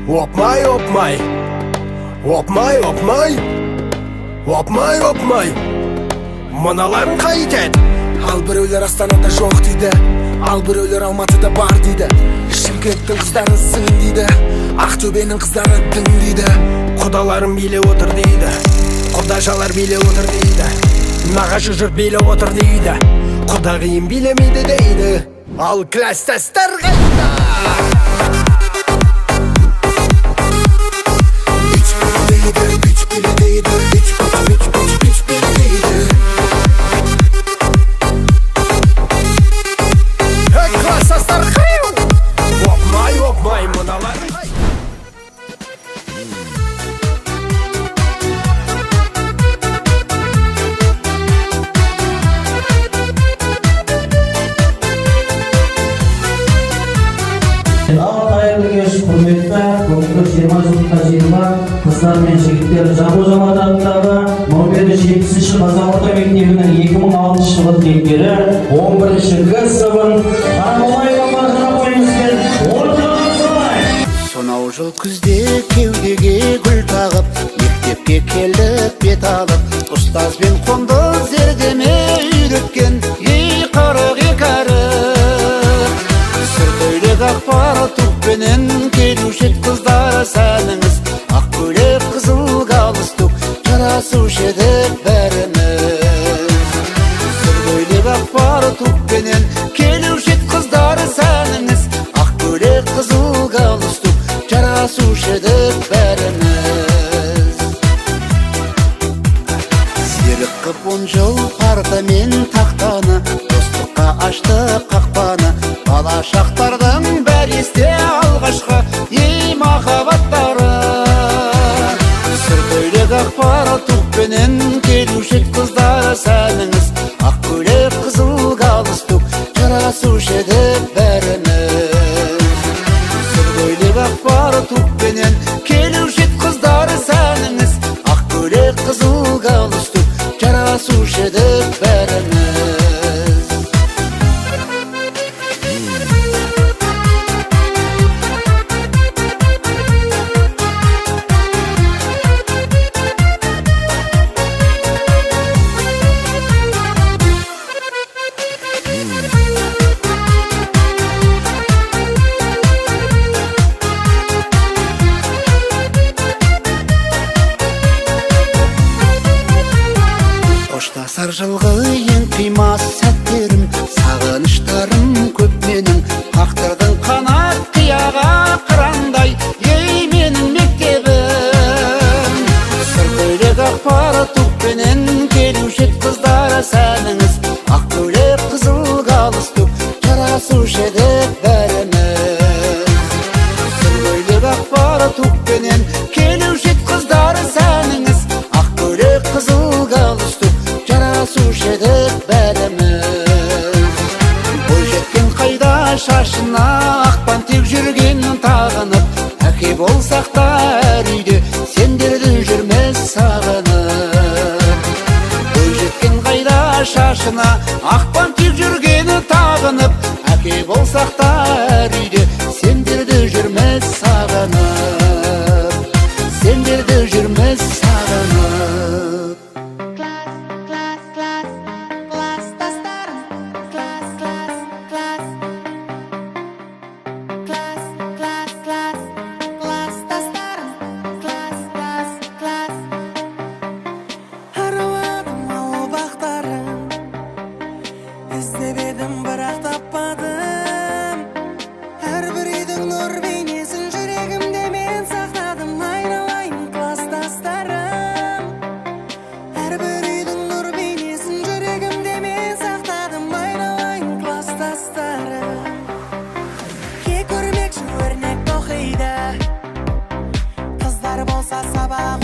Опмай, опмай, опмай, опмай, опмай, опмай. Мыналарың қайтеді. Ал біреулер Астанада жоқ дейді, ал біреулер Алматыда бар дейді. Шымкенттің қыздары сың дейді, Ақтөбенің қыздары дың дейді. Құдаларым биле отыр дейді, құдашалар биле отыр дейді. Нағашы жұрт биле отыр дейді, құдағиым билемейді дейді. Ал класстастар қайда? Қайырлы кеш, құрметті бүгінгі 20 жылдыққа жиылған қыздар мен жігіттер, Жамбыл Жомарт атындағы Нөмірі 70-ші Қазақ орта мектебінің 2006 жылғы түлектері 11-ші Г сыныбын танымай бабасына қойыңызбен ортаға салайық. Сонау жыл күзде кеудеге гүл тағып, мектепке келдік бет алып, ұстазбен қонды зердеме үйреткен ей қырық екі Сүркөйлек ақпар тұқпенен келуші қыздар сәніңіз, ақ көйлек қызыл галстук жарасушы едік бәріміз. Сүркөйлек ақпар тұқпенен келуші қыздар сәніңіз, ақ көйлек қызыл галстук жарасушы едік бәріміз. Серік қып 10 жыл парта мен тақтаны, достыққа ашты қақпаны, бала шақтардың бәр есте алғашқы ей махаббаттары. Сүркөйлек ақпар тұқпенен келуші қыздар сәніңіз, ақ көйлек қызыл галстук жарасушы едік бәріміз. Сүркөйлек ақпар тұқпенен келуші қыздар сәніңіз, ақ көйлек қызыл галстук жарасушы едік бәріміз. Қоштасар жылғы ең қимас сәттерім, сағыныштарым көп менің, қақтырдың қанат қияға қырандай ей менің мектебім. Сүркөйлек ақпар тұқпенен келуші қыздар сәніңіз, ақ көйлек қызыл галстук жарасушы едік бәріміз. Сүркөйлек ақпар тұқпенен келуші қыздар сәніңіз, ақ көйлек қызыл галстук жарасушы едік бәріміз. Бойжеткен қайда шашына ақпан тек жүргенін тағынып, әке болсақ та әр үйде сендерді жүрмес сағынып. Бойжеткен қайда шашына ақпан тек жүргені тағынып, әке болсақ та әр үйде сендерді жүрмес сағынып, сендерді жүрмес сағынып. Іздеп едім бірақ таппадым, әрбір үйдің нұр бейнесін жүрегімде мен сақтадым. Айналайын класстастарым, әрбір үйдің нұр бейнесін жүрегімде мен сақтадым. Айналайын класстастарым, кек көрмекші өрнек тоқиды, қыздар болса сабақ